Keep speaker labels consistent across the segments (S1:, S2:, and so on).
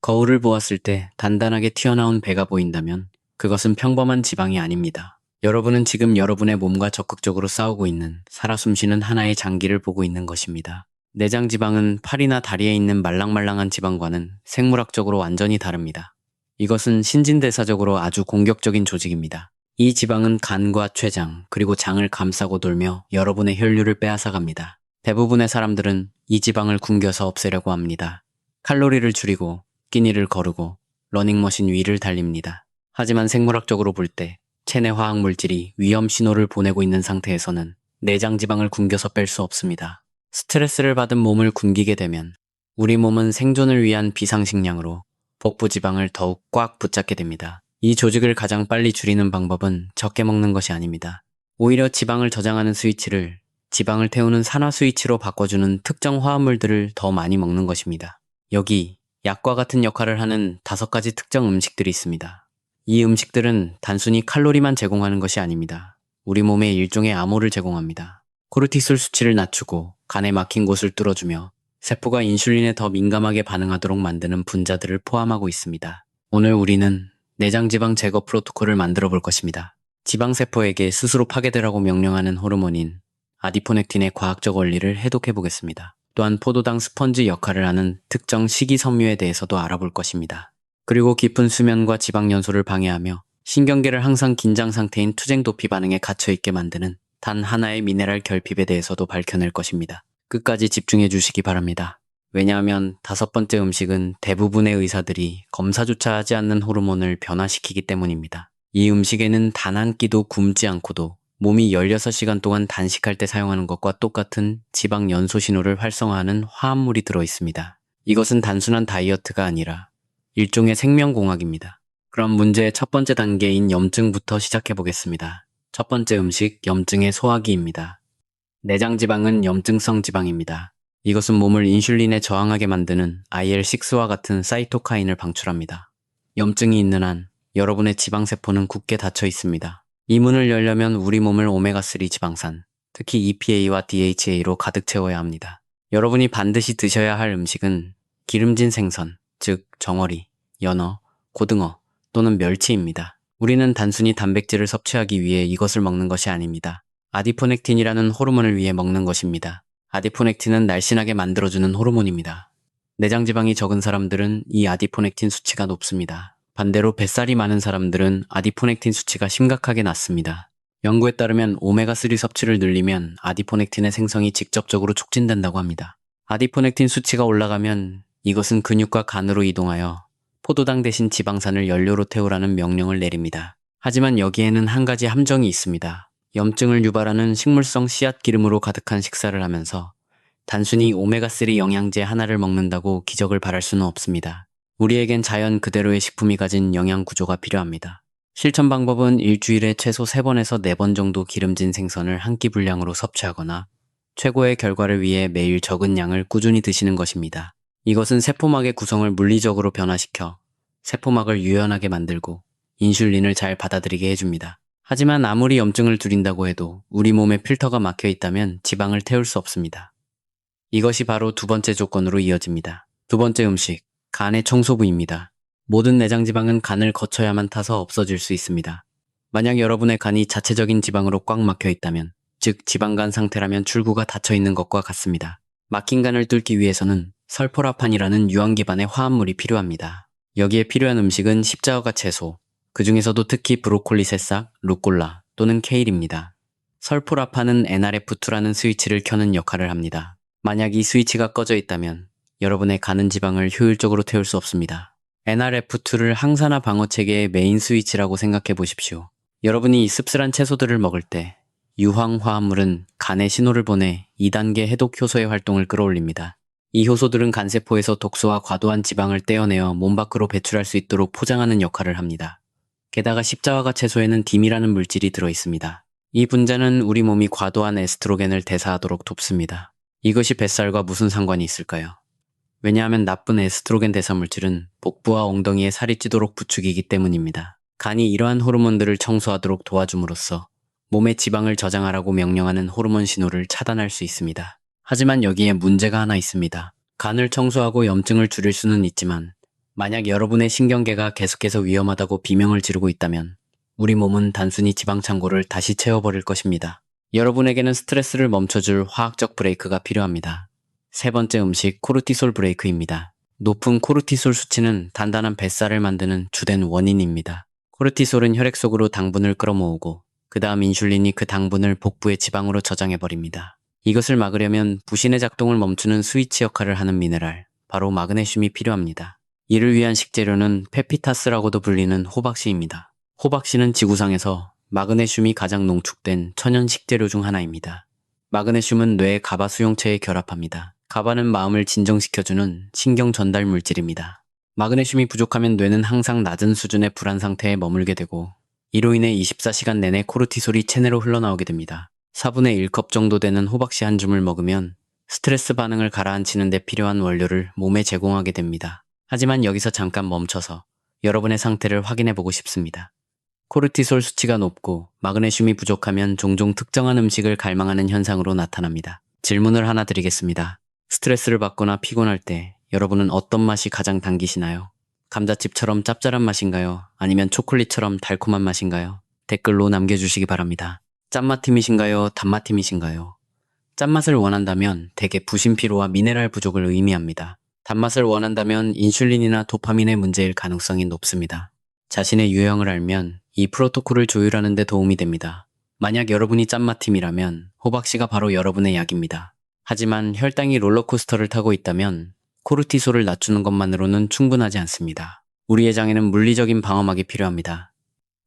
S1: 거울을 보았을 때 단단하게 튀어나온 배가 보인다면 그것은 평범한 지방이 아닙니다. 여러분은 지금 여러분의 몸과 적극적으로 싸우고 있는 살아 숨쉬는 하나의 장기를 보고 있는 것입니다. 내장 지방은 팔이나 다리에 있는 말랑말랑한 지방과는 생물학적으로 완전히 다릅니다. 이것은 신진대사적으로 아주 공격적인 조직입니다. 이 지방은 간과 췌장, 그리고 장을 감싸고 돌며 여러분의 혈류를 빼앗아갑니다. 대부분의 사람들은 이 지방을 굶겨서 없애려고 합니다. 칼로리를 줄이고 끼니를 거르고 러닝머신 위를 달립니다. 하지만 생물학적으로 볼 때 체내 화학 물질이 위험 신호를 보내고 있는 상태에서는 내장 지방을 굶겨서 뺄 수 없습니다. 스트레스를 받은 몸을 굶기게 되면 우리 몸은 생존을 위한 비상식량으로 복부 지방을 더욱 꽉 붙잡게 됩니다. 이 조직을 가장 빨리 줄이는 방법은 적게 먹는 것이 아닙니다. 오히려 지방을 저장하는 스위치를 지방을 태우는 산화 스위치로 바꿔주는 특정 화합물들을 더 많이 먹는 것입니다. 여기 약과 같은 역할을 하는 5가지 특정 음식들이 있습니다. 이 음식들은 단순히 칼로리만 제공하는 것이 아닙니다. 우리 몸에 일종의 암호를 제공합니다. 코르티솔 수치를 낮추고 간에 막힌 곳을 뚫어주며 세포가 인슐린에 더 민감하게 반응하도록 만드는 분자들을 포함하고 있습니다. 오늘 우리는 내장지방 제거 프로토콜을 만들어 볼 것입니다. 지방세포에게 스스로 파괴되라고 명령하는 호르몬인 아디포넥틴의 과학적 원리를 해독해 보겠습니다. 또한 포도당 스펀지 역할을 하는 특정 식이섬유에 대해서도 알아볼 것입니다. 그리고 깊은 수면과 지방 연소를 방해하며 신경계를 항상 긴장 상태인 투쟁 도피 반응에 갇혀있게 만드는 단 하나의 미네랄 결핍에 대해서도 밝혀낼 것입니다. 끝까지 집중해 주시기 바랍니다. 왜냐하면 5번째 음식은 대부분의 의사들이 검사조차 하지 않는 호르몬을 변화시키기 때문입니다. 이 음식에는 단 한 끼도 굶지 않고도 몸이 16시간 동안 단식할 때 사용하는 것과 똑같은 지방 연소 신호를 활성화하는 화합물이 들어있습니다. 이것은 단순한 다이어트가 아니라 일종의 생명공학입니다. 그럼 문제의 첫 번째 단계인 염증부터 시작해 보겠습니다. 첫 번째 음식, 염증의 소화기입니다. 내장지방은 염증성 지방입니다. 이것은 몸을 인슐린에 저항하게 만드는 IL6와 같은 사이토카인을 방출합니다. 염증이 있는 한 여러분의 지방세포는 굳게 닫혀 있습니다. 이 문을 열려면 우리 몸을 오메가3 지방산, 특히 EPA와 DHA로 가득 채워야 합니다. 여러분이 반드시 드셔야 할 음식은 기름진 생선, 즉 정어리, 연어, 고등어 또는 멸치입니다. 우리는 단순히 단백질을 섭취하기 위해 이것을 먹는 것이 아닙니다. 아디포넥틴이라는 호르몬을 위해 먹는 것입니다. 아디포넥틴은 날씬하게 만들어주는 호르몬입니다. 내장지방이 적은 사람들은 이 아디포넥틴 수치가 높습니다. 반대로 뱃살이 많은 사람들은 아디포넥틴 수치가 심각하게 낮습니다. 연구에 따르면 오메가3 섭취를 늘리면 아디포넥틴의 생성이 직접적으로 촉진된다고 합니다. 아디포넥틴 수치가 올라가면 이것은 근육과 간으로 이동하여 포도당 대신 지방산을 연료로 태우라는 명령을 내립니다. 하지만 여기에는 한 가지 함정이 있습니다. 염증을 유발하는 식물성 씨앗 기름으로 가득한 식사를 하면서 단순히 오메가3 영양제 하나를 먹는다고 기적을 바랄 수는 없습니다. 우리에겐 자연 그대로의 식품이 가진 영양 구조가 필요합니다. 실천 방법은 일주일에 최소 3번에서 4번 정도 기름진 생선을 한 끼 분량으로 섭취하거나 최고의 결과를 위해 매일 적은 양을 꾸준히 드시는 것입니다. 이것은 세포막의 구성을 물리적으로 변화시켜 세포막을 유연하게 만들고 인슐린을 잘 받아들이게 해줍니다. 하지만 아무리 염증을 줄인다고 해도 우리 몸에 필터가 막혀 있다면 지방을 태울 수 없습니다. 이것이 바로 두 번째 조건으로 이어집니다. 두 번째 음식, 간의 청소부입니다. 모든 내장지방은 간을 거쳐야만 타서 없어질 수 있습니다. 만약 여러분의 간이 자체적인 지방으로 꽉 막혀 있다면, 즉 지방간 상태라면 출구가 닫혀 있는 것과 같습니다. 막힌 간을 뚫기 위해서는 설포라판이라는 유황 기반의 화합물이 필요합니다. 여기에 필요한 음식은 십자화과 채소, 그 중에서도 특히 브로콜리 새싹, 루꼴라 또는 케일입니다. 설포라판은 NRF2라는 스위치를 켜는 역할을 합니다. 만약 이 스위치가 꺼져 있다면 여러분의 가는 지방을 효율적으로 태울 수 없습니다. NRF2를 항산화 방어 체계의 메인 스위치라고 생각해 보십시오. 여러분이 이 씁쓸한 채소들을 먹을 때 유황 화합물은 간에 신호를 보내 2단계 해독 효소의 활동을 끌어올립니다. 이 효소들은 간세포에서 독소와 과도한 지방을 떼어내어 몸 밖으로 배출할 수 있도록 포장하는 역할을 합니다. 게다가 십자화과 채소에는 딤이라는 물질이 들어있습니다. 이 분자는 우리 몸이 과도한 에스트로겐을 대사하도록 돕습니다. 이것이 뱃살과 무슨 상관이 있을까요? 왜냐하면 나쁜 에스트로겐 대사 물질은 복부와 엉덩이에 살이 찌도록 부추기기 때문입니다. 간이 이러한 호르몬들을 청소하도록 도와줌으로써 몸의 지방을 저장하라고 명령하는 호르몬 신호를 차단할 수 있습니다. 하지만 여기에 문제가 하나 있습니다. 간을 청소하고 염증을 줄일 수는 있지만 만약 여러분의 신경계가 계속해서 위험하다고 비명을 지르고 있다면 우리 몸은 단순히 지방 창고를 다시 채워버릴 것입니다. 여러분에게는 스트레스를 멈춰줄 화학적 브레이크가 필요합니다. 세 번째 음식, 코르티솔 브레이크입니다. 높은 코르티솔 수치는 단단한 뱃살을 만드는 주된 원인입니다. 코르티솔은 혈액 속으로 당분을 끌어모으고 그 다음 인슐린이 그 당분을 복부의 지방으로 저장해버립니다. 이것을 막으려면 부신의 작동을 멈추는 스위치 역할을 하는 미네랄, 바로 마그네슘이 필요합니다. 이를 위한 식재료는 페피타스라고도 불리는 호박씨입니다. 호박씨는 지구상에서 마그네슘이 가장 농축된 천연 식재료 중 하나입니다. 마그네슘은 뇌의 가바 수용체에 결합합니다. 가바는 마음을 진정시켜주는 신경 전달 물질입니다. 마그네슘이 부족하면 뇌는 항상 낮은 수준의 불안 상태에 머물게 되고 이로 인해 24시간 내내 코르티솔이 체내로 흘러나오게 됩니다. 4분의 1컵 정도 되는 호박씨 한 줌을 먹으면 스트레스 반응을 가라앉히는 데 필요한 원료를 몸에 제공하게 됩니다. 하지만 여기서 잠깐 멈춰서 여러분의 상태를 확인해 보고 싶습니다. 코르티솔 수치가 높고 마그네슘이 부족하면 종종 특정한 음식을 갈망하는 현상으로 나타납니다. 질문을 하나 드리겠습니다. 스트레스를 받거나 피곤할 때 여러분은 어떤 맛이 가장 당기시나요? 감자칩처럼 짭짤한 맛인가요? 아니면 초콜릿처럼 달콤한 맛인가요? 댓글로 남겨주시기 바랍니다. 짠맛팀이신가요? 단맛팀이신가요? 짠맛을 원한다면 대개 부신피로와 미네랄 부족을 의미합니다. 단맛을 원한다면 인슐린이나 도파민의 문제일 가능성이 높습니다. 자신의 유형을 알면 이 프로토콜을 조율하는 데 도움이 됩니다. 만약 여러분이 짠맛팀이라면 호박씨가 바로 여러분의 약입니다. 하지만 혈당이 롤러코스터를 타고 있다면 코르티솔을 낮추는 것만으로는 충분하지 않습니다. 우리의 장에는 물리적인 방어막이 필요합니다.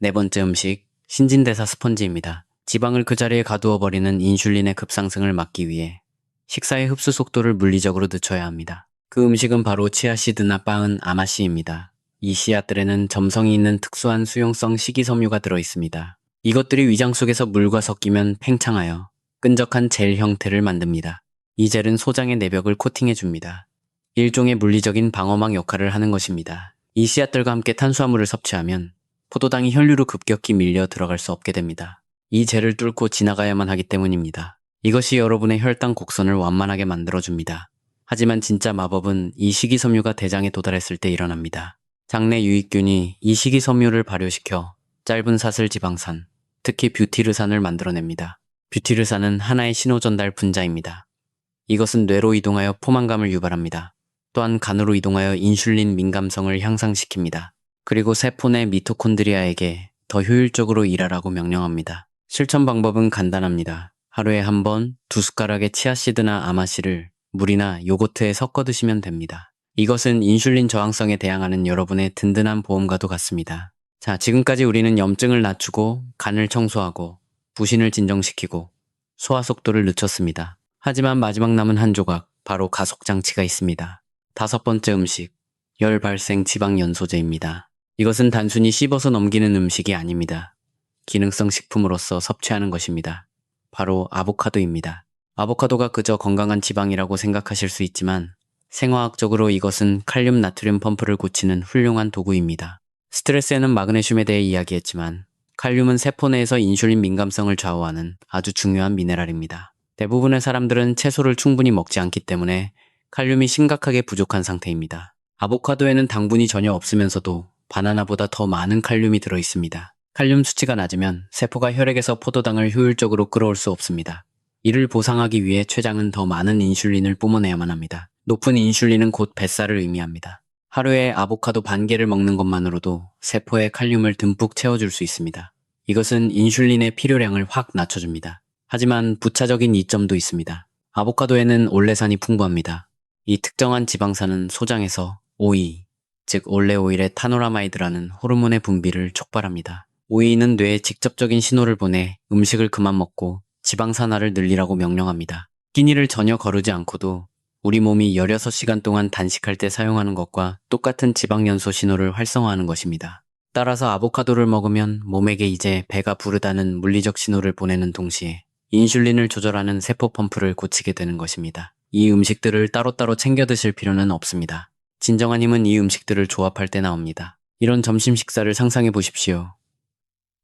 S1: 네 번째 음식, 신진대사 스펀지입니다. 지방을 그 자리에 가두어버리는 인슐린의 급상승을 막기 위해 식사의 흡수 속도를 물리적으로 늦춰야 합니다. 그 음식은 바로 치아씨드나 빻은 아마씨입니다. 이 씨앗들에는 점성이 있는 특수한 수용성 식이섬유가 들어있습니다. 이것들이 위장 속에서 물과 섞이면 팽창하여 끈적한 젤 형태를 만듭니다. 이 젤은 소장의 내벽을 코팅해줍니다. 일종의 물리적인 방어막 역할을 하는 것입니다. 이 씨앗들과 함께 탄수화물을 섭취하면 포도당이 혈류로 급격히 밀려 들어갈 수 없게 됩니다. 이 젤을 뚫고 지나가야만 하기 때문입니다. 이것이 여러분의 혈당 곡선을 완만하게 만들어줍니다. 하지만 진짜 마법은 이 식이섬유가 대장에 도달했을 때 일어납니다. 장내 유익균이 이 식이섬유를 발효시켜 짧은 사슬 지방산, 특히 뷰티르산을 만들어냅니다. 뷰티르산은 하나의 신호전달 분자입니다. 이것은 뇌로 이동하여 포만감을 유발합니다. 또한 간으로 이동하여 인슐린 민감성을 향상시킵니다. 그리고 세포 내 미토콘드리아에게 더 효율적으로 일하라고 명령합니다. 실천 방법은 간단합니다. 하루에 한 번 2숟가락의 치아씨드나 아마씨를 물이나 요거트에 섞어 드시면 됩니다. 이것은 인슐린 저항성에 대항하는 여러분의 든든한 보험과도 같습니다. 자, 지금까지 우리는 염증을 낮추고 간을 청소하고 부신을 진정시키고 소화 속도를 늦췄습니다. 하지만 마지막 남은 한 조각, 바로 가속장치가 있습니다. 다섯 번째 음식, 열 발생 지방 연소제입니다. 이것은 단순히 씹어서 넘기는 음식이 아닙니다. 기능성 식품으로서 섭취하는 것입니다. 바로 아보카도입니다. 아보카도가 그저 건강한 지방이라고 생각하실 수 있지만 생화학적으로 이것은 칼륨 나트륨 펌프를 고치는 훌륭한 도구입니다. 스트레스에는 마그네슘에 대해 이야기했지만 칼륨은 세포 내에서 인슐린 민감성을 좌우하는 아주 중요한 미네랄입니다. 대부분의 사람들은 채소를 충분히 먹지 않기 때문에 칼륨이 심각하게 부족한 상태입니다. 아보카도에는 당분이 전혀 없으면서도 바나나보다 더 많은 칼륨이 들어있습니다. 칼륨 수치가 낮으면 세포가 혈액에서 포도당을 효율적으로 끌어올 수 없습니다. 이를 보상하기 위해 췌장은 더 많은 인슐린을 뿜어내야만 합니다. 높은 인슐린은 곧 뱃살을 의미합니다. 하루에 아보카도 반 개를 먹는 것만으로도 세포에 칼륨을 듬뿍 채워줄 수 있습니다. 이것은 인슐린의 필요량을 확 낮춰줍니다. 하지만 부차적인 이점도 있습니다. 아보카도에는 올레산이 풍부합니다. 이 특정한 지방산은 소장에서 오이, 즉 올레오일의 타노라마이드라는 호르몬의 분비를 촉발합니다. 오이는 뇌에 직접적인 신호를 보내 음식을 그만 먹고 지방산화를 늘리라고 명령합니다. 끼니를 전혀 거르지 않고도 우리 몸이 16시간 동안 단식할 때 사용하는 것과 똑같은 지방연소 신호를 활성화하는 것입니다. 따라서 아보카도를 먹으면 몸에게 이제 배가 부르다는 물리적 신호를 보내는 동시에 인슐린을 조절하는 세포 펌프를 고치게 되는 것입니다. 이 음식들을 따로따로 챙겨 드실 필요는 없습니다. 진정한 힘은 이 음식들을 조합할 때 나옵니다. 이런 점심 식사를 상상해 보십시오.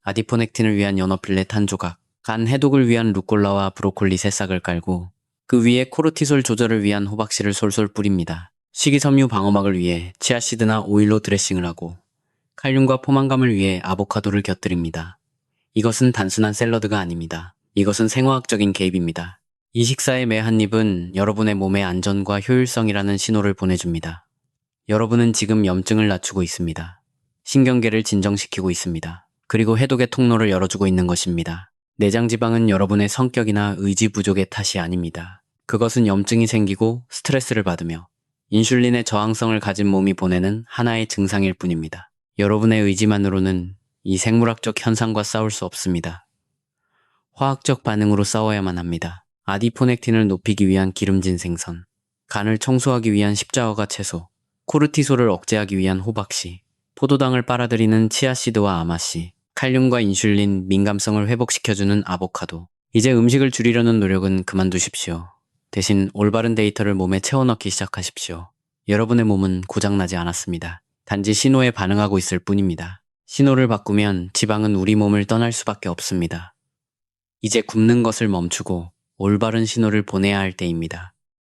S1: 아디포넥틴을 위한 연어 필렛 한 조각, 간 해독을 위한 루꼴라와 브로콜리 새싹을 깔고 그 위에 코르티솔 조절을 위한 호박씨를 솔솔 뿌립니다. 식이섬유 방어막을 위해 치아씨드나 오일로 드레싱을 하고 칼륨과 포만감을 위해 아보카도를 곁들입니다. 이것은 단순한 샐러드가 아닙니다. 이것은 생화학적인 개입입니다. 이 식사의 매 한 입은 여러분의 몸의 안전과 효율성이라는 신호를 보내줍니다. 여러분은 지금 염증을 낮추고 있습니다. 신경계를 진정시키고 있습니다. 그리고 해독의 통로를 열어주고 있는 것입니다. 내장지방은 여러분의 성격이나 의지 부족의 탓이 아닙니다. 그것은 염증이 생기고 스트레스를 받으며 인슐린의 저항성을 가진 몸이 보내는 하나의 증상일 뿐입니다. 여러분의 의지만으로는 이 생물학적 현상과 싸울 수 없습니다. 화학적 반응으로 싸워야만 합니다. 아디포넥틴을 높이기 위한 기름진 생선, 간을 청소하기 위한 십자화가 채소, 코르티솔을 억제하기 위한 호박씨, 포도당을 빨아들이는 치아씨드와 아마씨, 칼륨과 인슐린, 민감성을 회복시켜주는 아보카도. 이제 음식을 줄이려는 노력은 그만두십시오. 대신 올바른 데이터를 몸에 채워넣기 시작하십시오. 여러분의 몸은 고장나지 않았습니다. 단지 신호에 반응하고 있을 뿐입니다. 신호를 바꾸면 지방은 우리 몸을 떠날 수밖에 없습니다. 이제 굶는 것을 멈추고 올바른 신호를 보내야 할 때입니다.